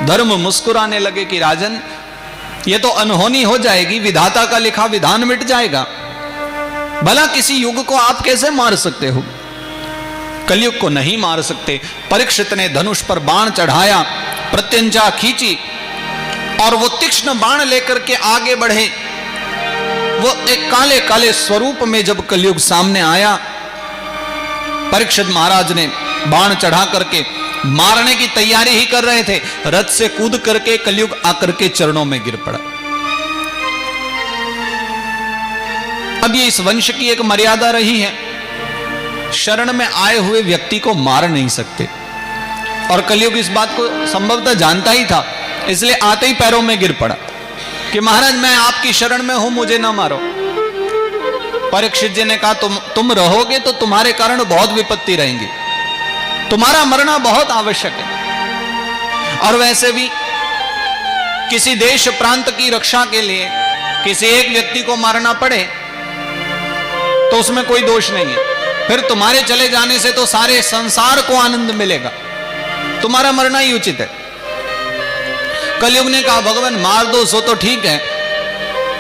धर्म मुस्कुराने लगे कि राजन, ये तो अनहोनी हो जाएगी, विधाता का लिखा विधान मिट जाएगा। भला किसी युग को आप कैसे मार सकते हो? कलयुग को नहीं मार सकते। परीक्षित ने धनुष पर बाण चढ़ाया, प्रत्यंचा खींची और वो तीक्ष्ण बाण लेकर के आगे बढ़े। वो एक काले काले स्वरूप में जब कलयुग सामने आया, परीक्षित महाराज ने बाण चढ़ा करके मारने की तैयारी ही कर रहे थे, रथ से कूद करके कलयुग आकर के चरणों में गिर पड़ा। अब ये इस वंश की एक मर्यादा रही है, शरण में आए हुए व्यक्ति को मार नहीं सकते, और कलयुग इस बात को संभवतः जानता ही था, इसलिए आते ही पैरों में गिर पड़ा कि महाराज मैं आपकी शरण में हूं, मुझे ना मारो। परीक्षित जी ने कहा तुम रहोगे तो तुम्हारे कारण बहुत विपत्ति रहेंगी, तुम्हारा मरना बहुत आवश्यक है। और वैसे भी किसी देश प्रांत की रक्षा के लिए किसी एक व्यक्ति को मारना पड़े तो उसमें कोई दोष नहीं है, फिर तुम्हारे चले जाने से तो सारे संसार को आनंद मिलेगा, तुम्हारा मरना ही उचित है। कलयुग ने कहा भगवान मार दो सो तो ठीक है,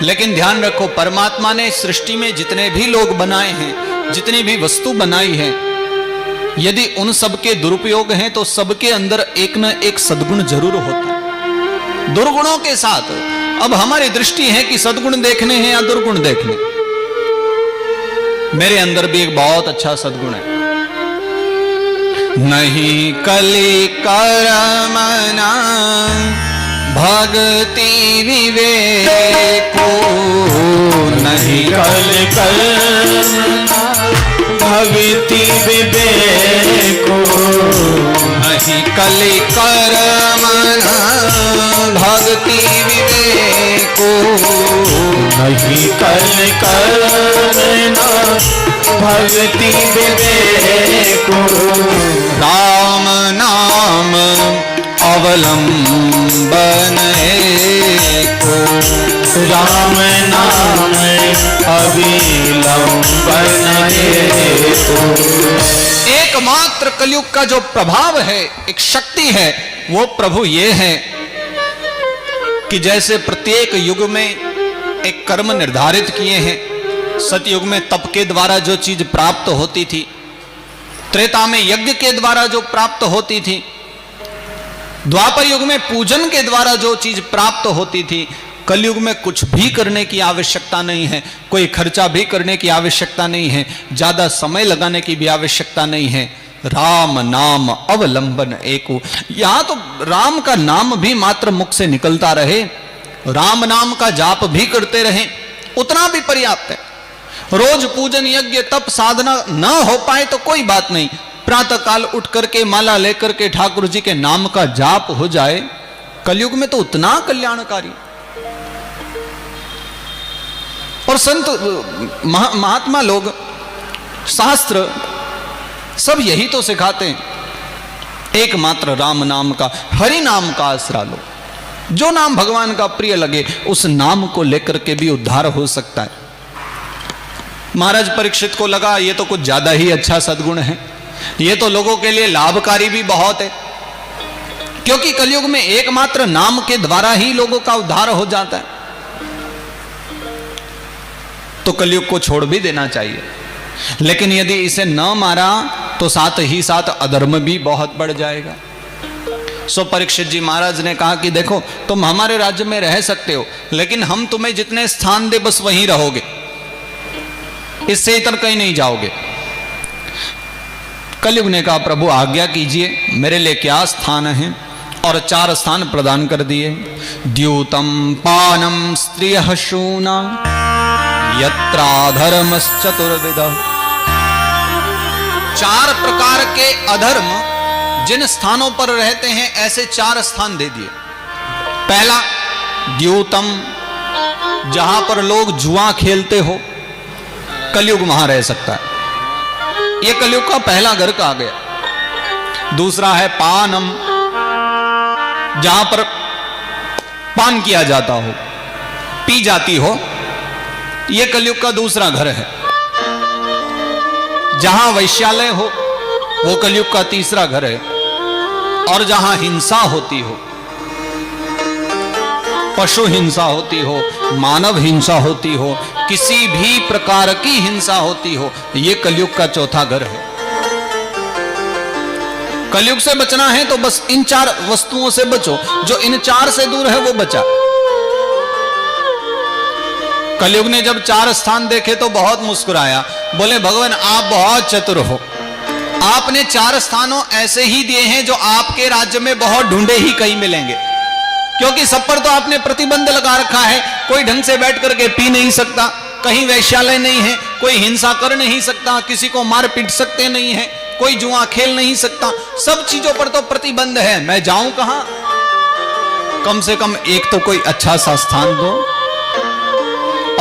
लेकिन ध्यान रखो परमात्मा ने सृष्टि में जितने भी लोग बनाए हैं, जितनी भी वस्तु बनाई है, यदि उन सब के दुरुपयोग हैं तो सबके अंदर एक न एक सद्गुण जरूर होता है, दुर्गुणों के साथ। अब हमारी दृष्टि है कि सद्गुण देखने हैं या दुर्गुण देखने। मेरे अंदर भी एक बहुत अच्छा सद्गुण है, नहीं कली करमना भक्ति विवेको, नहीं कली करमना भक्ति विवेको, नहीं कली करमना भक्ति विवेको, नहीं कली करमना भक्ति विवेको, राम नाम अवलंबन एको, राम नाम अविलंबन एको। एकमात्र कलयुग का जो प्रभाव है, एक शक्ति है, वो प्रभु ये है कि जैसे प्रत्येक युग में एक कर्म निर्धारित किए हैं। सतयुग में तप के द्वारा जो चीज प्राप्त होती थी, त्रेता में यज्ञ के द्वारा जो प्राप्त होती थी, द्वापर युग में पूजन के द्वारा जो चीज प्राप्त होती थी, कलयुग में कुछ भी करने की आवश्यकता नहीं है, कोई खर्चा भी करने की आवश्यकता नहीं है, ज्यादा समय लगाने की भी आवश्यकता नहीं है। राम नाम अवलंबन एको, यहां तो राम का नाम भी मात्र मुख से निकलता रहे, राम नाम का जाप भी करते रहे, उतना भी पर्याप्त है। रोज पूजन यज्ञ तप साधना न हो पाए तो कोई बात नहीं, प्रातः काल उठ करके माला लेकर के ठाकुर जी के नाम का जाप हो जाए, कलयुग में तो उतना कल्याणकारी। और संत महात्मा लोग, शास्त्र सब यही तो सिखाते हैं, एकमात्र राम नाम का, हरि नाम का आसरा लो। जो नाम भगवान का प्रिय लगे उस नाम को लेकर के भी उद्धार हो सकता है। महाराज परीक्षित को लगा ये तो कुछ ज्यादा ही अच्छा सद्गुण है, ये तो लोगों के लिए लाभकारी भी बहुत है, क्योंकि कलयुग में एकमात्र नाम के द्वारा ही लोगों का उद्धार हो जाता है। तो कलयुग को छोड़ भी देना चाहिए, लेकिन यदि इसे न मारा तो साथ ही साथ अधर्म भी बहुत बढ़ जाएगा। सो परीक्षित जी महाराज ने कहा कि देखो तुम हमारे राज्य में रह सकते हो, लेकिन हम तुम्हें जितने स्थान दे बस वहीं रहोगे, इससे इतर कहीं नहीं जाओगे। कलयुग ने कहा प्रभु आज्ञा कीजिए, मेरे लिए क्या स्थान है, और 4 स्थान प्रदान कर दिए। द्यूतम पानम स्त्रियः शूना यत्राधर्मश्चतुर्विध, 4 प्रकार के अधर्म जिन स्थानों पर रहते हैं ऐसे 4 स्थान दे दिए। पहला द्यूतम, जहां पर लोग जुआ खेलते हो, कलयुग वहां रह सकता है, यह कलयुग का पहला घर कहा गया। दूसरा है पानम, जहां पर पान किया जाता हो, पी जाती हो, यह कलयुग का दूसरा घर है। जहां वैश्यालय हो वो कलयुग का तीसरा घर है, और जहां हिंसा होती हो पशु हिंसा होती हो, मानव हिंसा होती हो, किसी भी प्रकार की हिंसा होती हो, यह कलयुग का चौथा घर है। कलयुग से बचना है तो बस इन 4 वस्तुओं से बचो, जो इन 4 से दूर है वो बचा। कलयुग ने जब 4 स्थान देखे तो बहुत मुस्कुराया, बोले भगवान आप बहुत चतुर हो, आपने 4 स्थानों ऐसे ही दिए हैं जो आपके राज्य में बहुत ढूंढे ही कहीं मिलेंगे, क्योंकि सब पर तो आपने प्रतिबंध लगा रखा है। कोई ढंग से बैठ करके पी नहीं सकता, कहीं वैश्यालय नहीं है, कोई हिंसा कर नहीं सकता, किसी को मार पीट सकते नहीं है, कोई जुआ खेल नहीं सकता, सब चीजों पर तो प्रतिबंध है। मैं जाऊं कहां? कम से कम एक तो कोई अच्छा सा स्थान दो।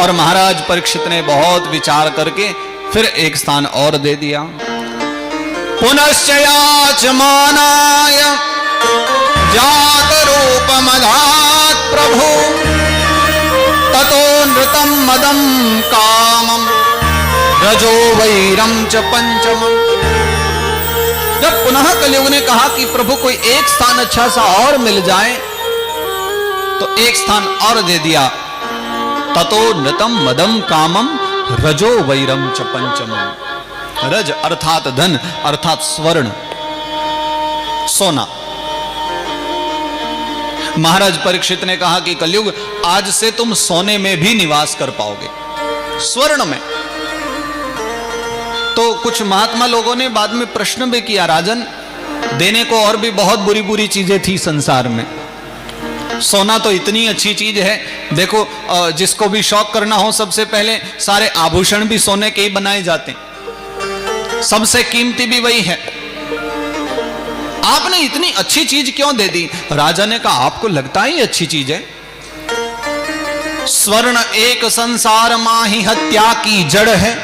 और महाराज परीक्षित ने बहुत विचार करके फिर एक स्थान और दे दिया। पुनश्चयाचमानाय जात रूपमधात् प्रभु ततो नृतं मदं कामं रजो वैरं च पंचमम्। जब पुनः कलयुग ने कहा कि प्रभु कोई एक स्थान अच्छा सा और मिल जाए, तो एक स्थान और दे दिया। ततो नृतं मदं कामं रजो वैरं च पंचमम्। रज अर्थात धन, अर्थात स्वर्ण, सोना। महाराज परीक्षित ने कहा कि कलयुग आज से तुम सोने में भी निवास कर पाओगे, स्वर्ण में। तो कुछ महात्मा लोगों ने बाद में प्रश्न भी किया, राजन देने को और भी बहुत बुरी बुरी चीजें थी संसार में, सोना तो इतनी अच्छी चीज है। देखो जिसको भी शौक करना हो, सबसे पहले सारे आभूषण भी सोने के ही बनाए जाते हैं, सबसे कीमती भी वही है। आपने इतनी अच्छी चीज क्यों दे दी? राजा ने कहा आपको लगता ही अच्छी चीज है? स्वर्ण एक संसार माही हत्या की जड़ है।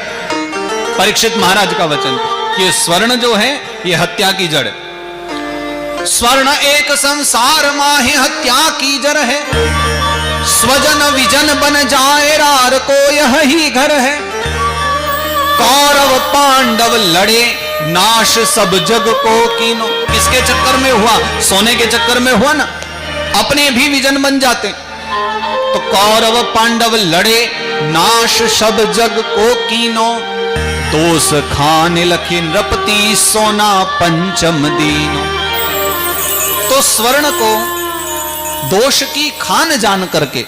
परीक्षित महाराज का वचन कि स्वर्ण जो है ये हत्या की जड़ है। स्वर्ण एक संसार माही हत्या की जड़ है, स्वजन विजन बन जाए रार को यह ही घर है। कौरव पांडव लड़े नाश सब जग को कीनो। किसके चक्कर में हुआ? सोने के चक्कर में हुआ ना, अपने भी विजन बन जाते। तो कौरव पांडव लड़े नाश सब जग को कीनो, दोष खान लखी नृपति सोना पंचम दीनो। तो स्वर्ण को दोष की खान जान करके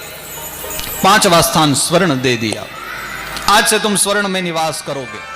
5वां स्थान स्वर्ण दे दिया। आज से तुम स्वर्ण में निवास करोगे।